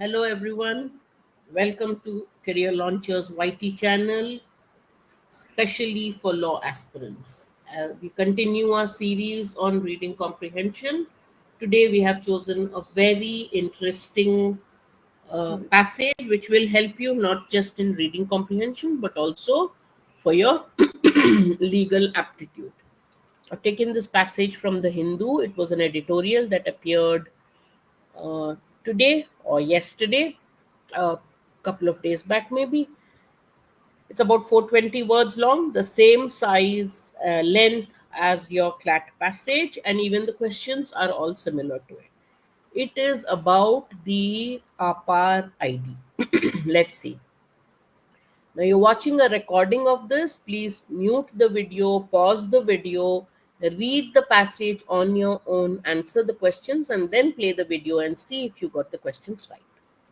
Hello, everyone. Welcome to Career Launchers YT channel, especially for law aspirants. We continue our series on reading comprehension. Today, we have chosen a very interesting passage which will help you not just in reading comprehension but also for your legal aptitude. I've taken this passage from the Hindu. It was an editorial that appeared uh, today or yesterday, a couple of days back maybe. It's about 420 words long, the same size, length as your CLAT passage, and even the questions are all similar to it. It is about the APAR ID. Let's see. Now you're watching a recording of this. Please mute the video, pause the video, read the passage on your own, answer the questions, and then play the video and see if you got the questions right.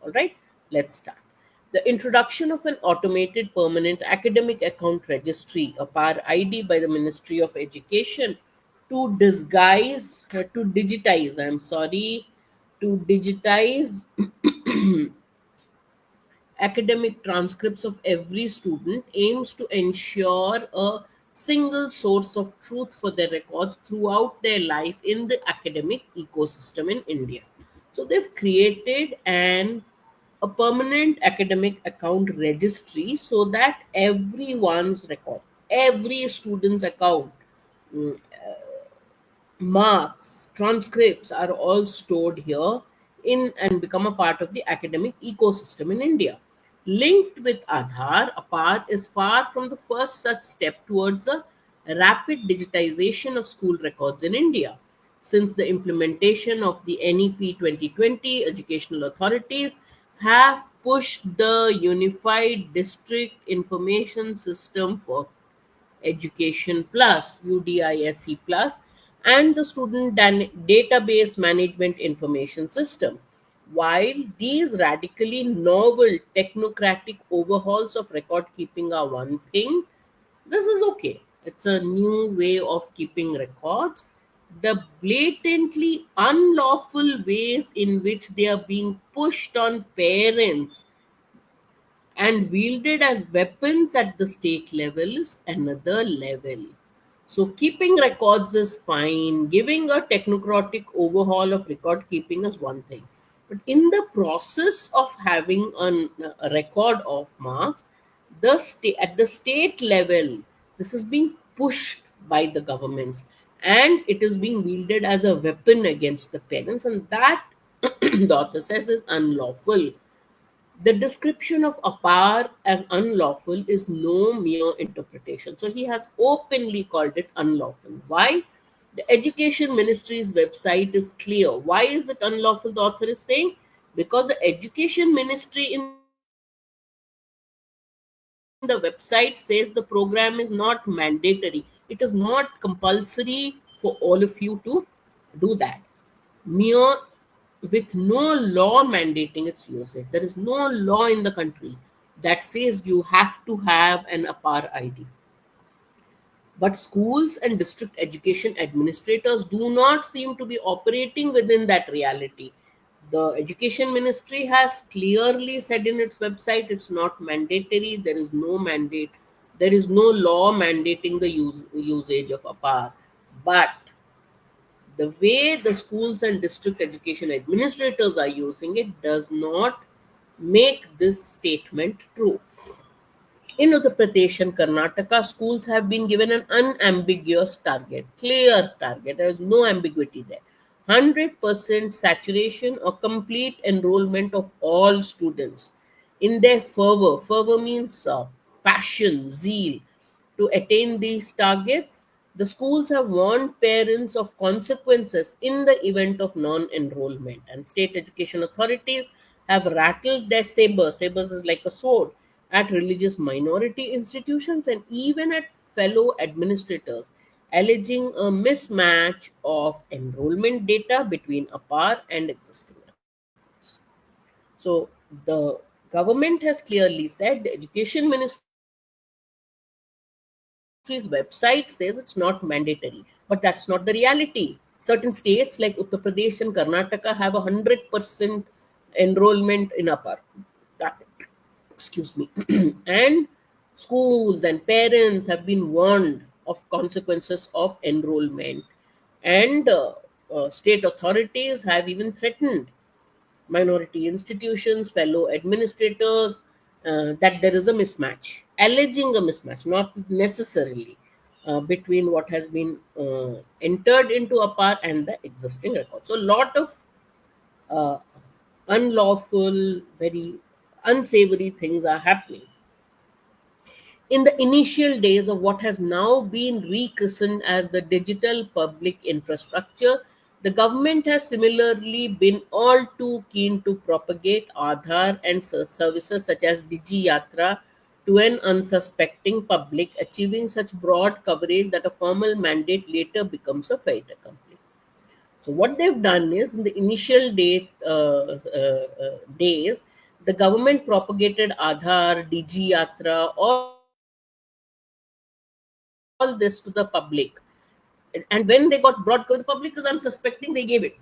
All right, let's start. The introduction of an automated permanent academic account registry, a PAR ID by the Ministry of Education to digitize, I'm sorry, to digitize academic transcripts of every student aims to ensure a single source of truth for their records throughout their life in the academic ecosystem in India. So they've created a permanent academic account registry so that everyone's record, every student's account, mm, marks, transcripts are all stored here in and become a part of the academic ecosystem in India. Linked with Aadhaar, APAR is far from the first such step towards the rapid digitization of school records in India. Since the implementation of the NEP 2020, educational authorities have pushed the Unified District Information System for Education Plus, UDISE Plus, and the Student Database Management Information System. While these radically novel technocratic overhauls of record keeping are one thing, this is okay. It's a new way of keeping records. The blatantly unlawful ways in which they are being pushed on parents and wielded as weapons at the state level is another level. So, keeping records is fine, giving a technocratic overhaul of record keeping is one thing. But in the process of having a record of marks, at the state level, this is being pushed by the governments and it is being wielded as a weapon against the parents, and that the author says is unlawful. The description of Apar as unlawful is no mere interpretation. So he has openly called it unlawful. Why? The Education Ministry's website is clear. Why is it unlawful? The author is saying because the Education Ministry in the website says the program is not mandatory. It is not compulsory for all of you to do that. Mere with no law mandating its usage. There is no law in the country that says you have to have an APAR ID. But schools and district education administrators do not seem to be operating within that reality. The Education Ministry has clearly said in its website it's not mandatory, there is no mandate, there is no law mandating the usage of APAR. But the way the schools and district education administrators are using it does not make this statement true. In Uttar Pradesh and Karnataka, schools have been given an unambiguous target, clear target. There is no ambiguity there. 100% saturation or complete enrollment of all students in their fervor. Fervor means passion, zeal. To attain these targets, the schools have warned parents of consequences in the event of non enrollment, and state education authorities have rattled their sabers. Sabers is like a sword at religious minority institutions and even at fellow administrators, alleging a mismatch of enrollment data between APAR and existing records. So the government has clearly said, the Education Ministry's website says it's not mandatory, but that's not the reality. Certain states like Uttar Pradesh and Karnataka have 100% enrollment enrollment in upper. Excuse me. And schools and parents have been warned of consequences of enrollment, and state authorities have even threatened minority institutions, fellow administrators, that there is a mismatch, alleging a mismatch, not necessarily between what has been entered into a part and the existing record. So, a lot of uh, unlawful, very unsavory things are happening. In the initial days of what has now been rechristened as the digital public infrastructure, the government has similarly been all too keen to propagate Aadhaar and services such as Digi Yatra to an unsuspecting public, achieving such broad coverage that a formal mandate later becomes a fait accompli. So what they've done is, in the initial days, the government propagated Aadhaar, Digi Yatra, all this to the public. And when they got broad coverage, the public is unsuspecting. They gave it.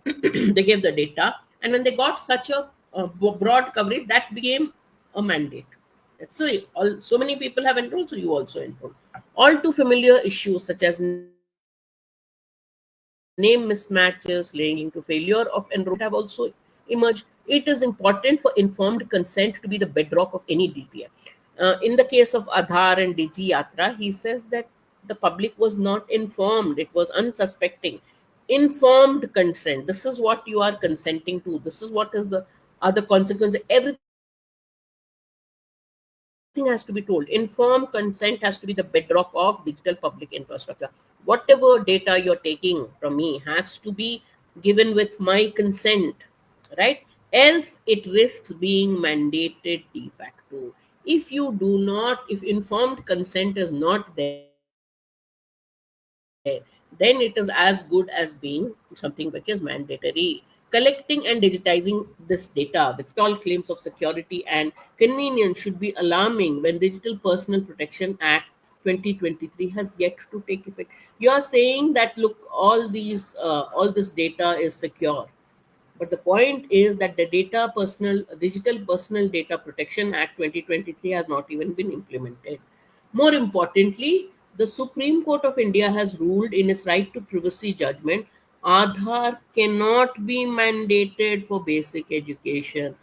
They gave the data, and when they got such a broad coverage, that became a mandate. So so many people have enrolled, so you also enroll. All too familiar issues such as name mismatches leading to failure of enrollment have also emerged. It is important for informed consent to be the bedrock of any DPI. In the case of Aadhaar and Digi Yatra, he says that the public was not informed, it was unsuspecting. Informed consent, this is what you are consenting to, this is what is the other consequences. Everything has to be told. Informed consent has to be the bedrock of digital public infrastructure. Whatever data you're taking from me has to be given with my consent, right? Else it risks being mandated de facto. If informed consent is not there, then it is as good as being something which is mandatory. Collecting and digitizing this data with all claims of security and convenience should be alarming when Digital Personal Protection Act 2023 has yet to take effect. You are saying that, look, all this data is secure, but the point is that the Digital Personal Data Protection Act 2023 has not even been implemented. More importantly, the Supreme Court of India has ruled in its right to privacy judgment, Aadhaar cannot be mandated for basic education.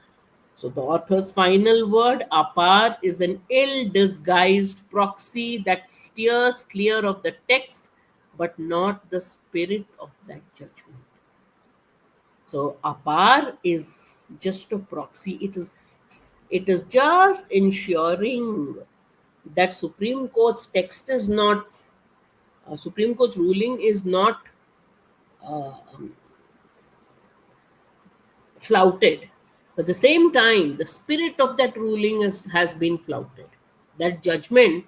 So the author's final word, apar, is an ill-disguised proxy that steers clear of the text but not the spirit of that judgment. So apar is just a proxy. It is just ensuring that Supreme Court's ruling is not uh, flouted. At the same time, the spirit of that ruling has been flouted. That judgment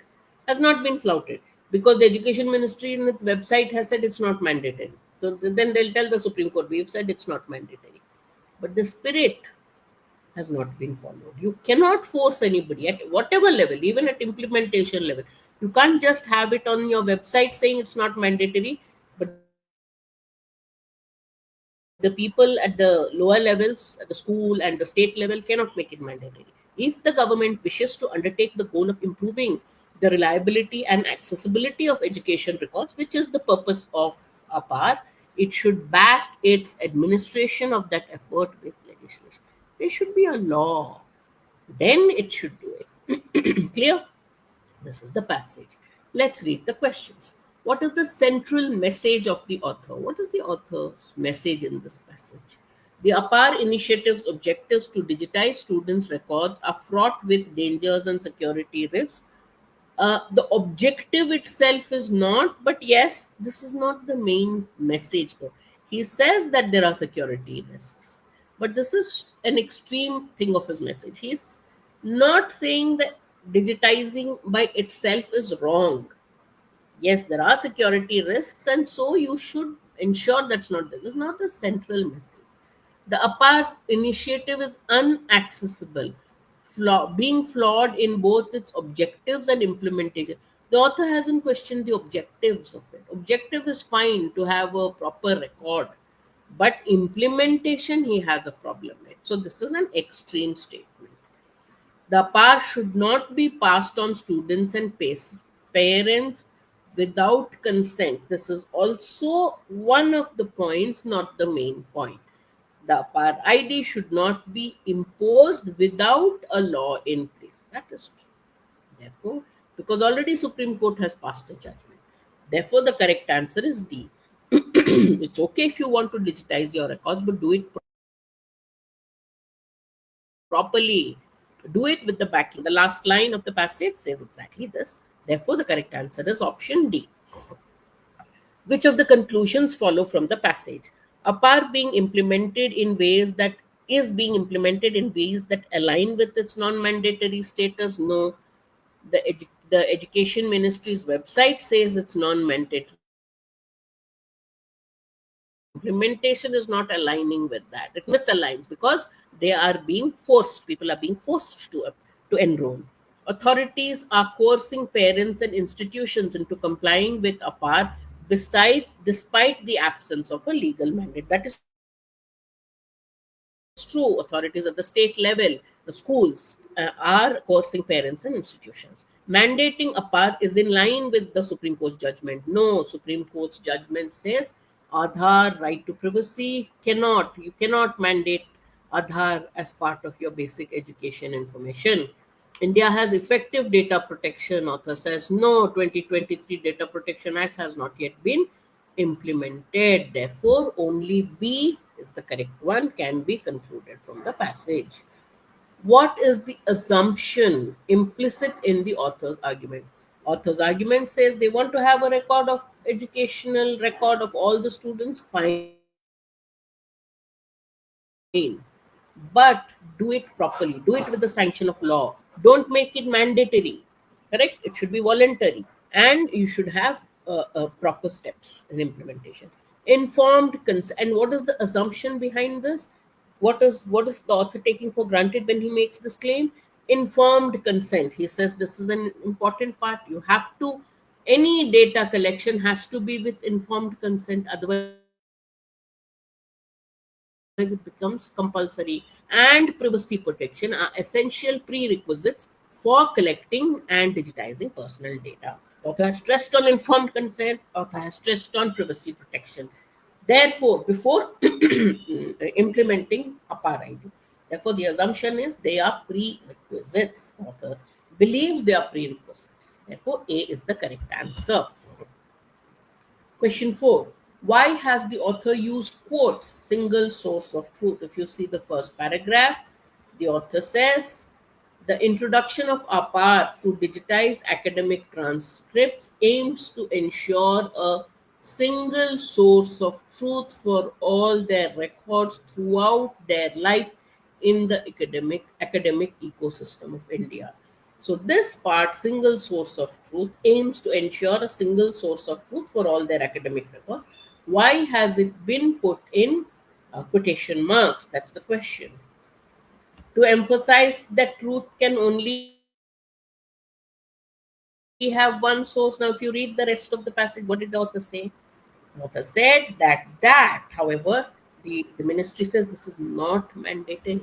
has not been flouted because the Education Ministry in its website has said it's not mandatory. So then they'll tell the Supreme Court, we've said it's not mandatory. But the spirit has not been followed. You cannot force anybody at whatever level, even at implementation level. You can't just have it on your website saying it's not mandatory, but the people at the lower levels, at the school and the state level, cannot make it mandatory. If the government wishes to undertake the goal of improving the reliability and accessibility of education records, which is the purpose of APAR, it should back its administration of that effort with legislation. There should be a law, then it should do it. Clear? This is the passage. Let's read the questions. What is the central message of the author? What is the author's message in this passage? The APAR initiative's objectives to digitize students' records are fraught with dangers and security risks. The objective itself is not, but yes, this is not the main message though. He says that there are security risks, but this is an extreme thing of his message. He's not saying that digitizing by itself is wrong. Yes, there are security risks, and so you should ensure that's not there. This is not the central message. The APAR initiative is unaccessible, being flawed in both its objectives and implementation. The author hasn't questioned the objectives of it. Objective is fine to have a proper record, but implementation he has a problem with. So this is an extreme statement. The power should not be passed on students and parents without consent. This is also one of the points, not the main point. The power ID should not be imposed without a law in place. That is true. Therefore, because already Supreme Court has passed a judgment. Therefore, the correct answer is D. It's okay if you want to digitize your records, but do it properly. Do it with the backing. The last line of the passage says exactly this. Therefore, the correct answer is option D. Which of the conclusions follow from the passage? APAR being implemented in ways that align with its non-mandatory status? No. The Education Ministry's website says it's non-mandatory. Implementation is not aligning with that. It misaligns because they are being forced. People are being forced to enroll. Authorities are coercing parents and institutions into complying with APAR despite the absence of a legal mandate. That is true. Authorities at the state level, the schools, are coercing parents and institutions. Mandating a PAR is in line with the Supreme Court's judgment. No, Supreme Court's judgment says Aadhaar, right to privacy, you cannot mandate Aadhaar as part of your basic education information. India has effective data protection. Author says no, 2023 Data Protection Act has not yet been implemented. Therefore, only B is the correct one, can be concluded from the passage. What is the assumption implicit in the author's argument? Author's argument says they want to have a educational record of all the students. Fine, but do it properly, do it with the sanction of law. Don't make it mandatory. Correct, it should be voluntary, and you should have proper steps in implementation. Informed consent. And what is the assumption behind this? What is the author taking for granted when he makes this claim? Informed consent. He says this is an important part. You have to, any data collection has to be with informed consent, otherwise it becomes compulsory. And privacy protection are essential prerequisites for collecting and digitizing personal data. Author has stressed on informed consent, author has stressed on privacy protection. Therefore, before implementing APAR ID, therefore the assumption is they are prerequisites. Author believes they are prerequisites. Therefore, A is the correct answer. Question 4. Why has the author used quotes, single source of truth? If you see the first paragraph, the author says, the introduction of APAR to digitize academic transcripts aims to ensure a single source of truth for all their records throughout their life in the academic ecosystem of India. So this part, single source of truth, aims to ensure a single source of truth for all their academic records. Why has it been put in quotation marks? That's the question. To emphasize that truth can only have one source. Now, if you read the rest of the passage, what did the author say? The author said however, the ministry says this is not mandatory.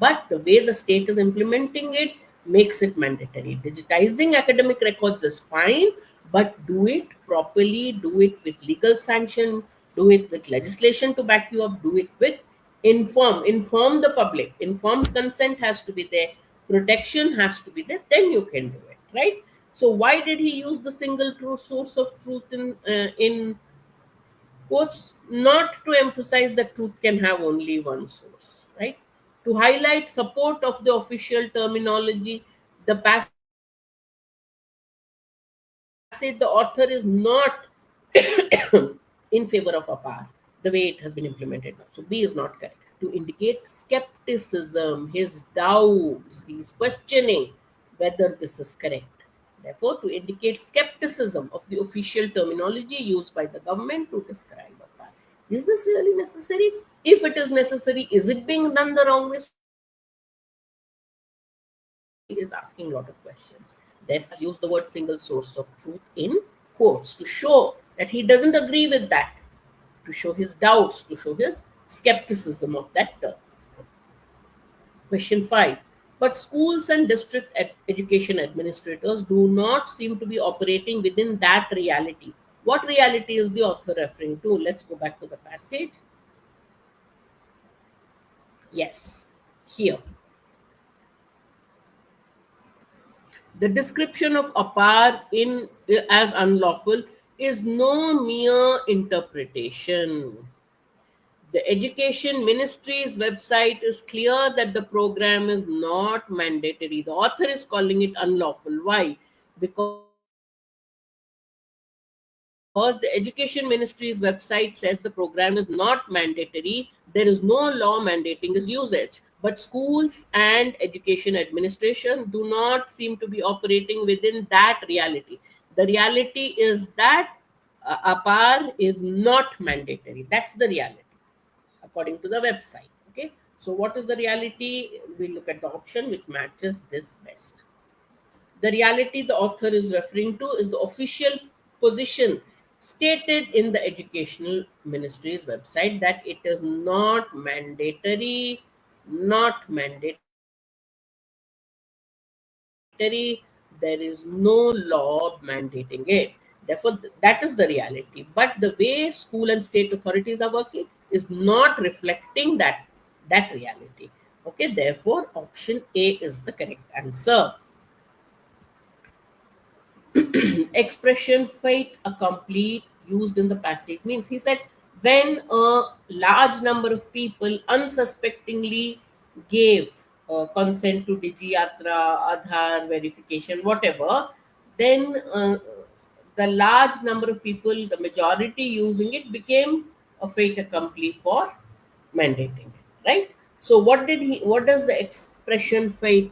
But the way the state is implementing it makes it mandatory. Digitizing academic records is fine, but do it properly, do it with legal sanction, do it with legislation to back you up, do it with inform the public. Informed consent has to be there, protection has to be there, then you can do it, right? So why did he use the single true source of truth in quotes? Not to emphasize that truth can have only one source, right? To highlight support of the official terminology, the passage, the author is not in favor of APAR the way it has been implemented now. So B is not correct. To indicate skepticism, his doubts, he's questioning whether this is correct. Therefore, to indicate skepticism of the official terminology used by the government to describe APAR. Is this really necessary? If it is necessary, is it being done the wrong way? Is asking a lot of questions. Therefore, use the word single source of truth in quotes to show that he doesn't agree with that. to show his doubts, to show his skepticism of that term. Question 5. But schools and district education administrators do not seem to be operating within that reality. What reality is the author referring to? Let's go back to the passage. Yes, here. The description of apar in as unlawful is no mere interpretation. The Education Ministry's website is clear that the program is not mandatory. The author is calling it unlawful. Why? Because the Education Ministry's website says the program is not mandatory. There is no law mandating its usage. But schools and education administration do not seem to be operating within that reality. The reality is that APAR is not mandatory. That's the reality according to the website. Okay. So, what is the reality? We look at the option which matches this best. The reality the author is referring to is the official position stated in the Educational Ministry's website that it is not mandatory, not mandatory. There is no law mandating it. Therefore, that is the reality. But the way school and state authorities are working is not reflecting that reality. Okay, therefore, option A is the correct answer. Expression fait accompli used in the passage means he said when a large number of people unsuspectingly gave consent to digiyatra, Aadhaar verification, whatever, then the large number of people, the majority using it, became a fait accompli for mandating it, right? So what does the expression fait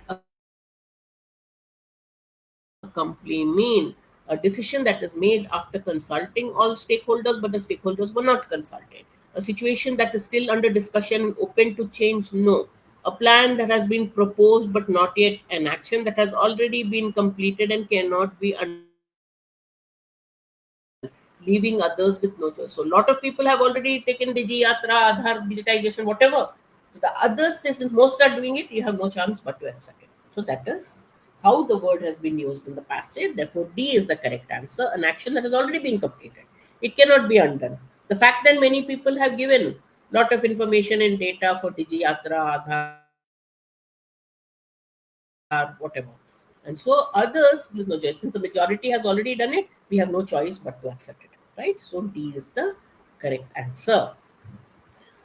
accompli mean? A decision that is made after consulting all stakeholders, but the stakeholders were not consulted. A situation that is still under discussion and open to change, no. A plan that has been proposed but not yet an action that has already been completed and cannot be leaving others with no choice. So a lot of people have already taken Digi Yatra, Aadhaar, digitization, whatever. So the others say since most are doing it, you have no chance but to accept it. So that is how the word has been used in the passive. Therefore, D is the correct answer, an action that has already been completed. It cannot be undone. The fact that many people have given lot of information and data for Digi Yatra, Aadhaar, whatever. And so others, no choice. Since the majority has already done it, we have no choice but to accept it. Right? So D is the correct answer.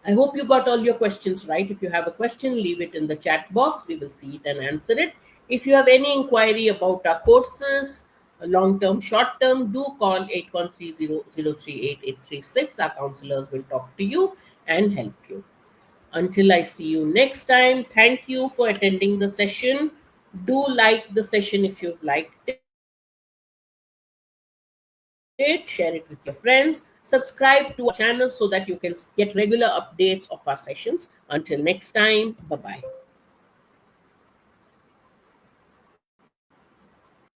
I hope you got all your questions right. If you have a question, leave it in the chat box. We will see it and answer it. If you have any inquiry about our courses, long term, short term, do call 8130038836. Our counselors will talk to you and help you. Until I see you next time, thank you for attending the session. Do like the session if you've liked it, share it with your friends, subscribe to our channel so that you can get regular updates of our sessions. Until next time, bye bye.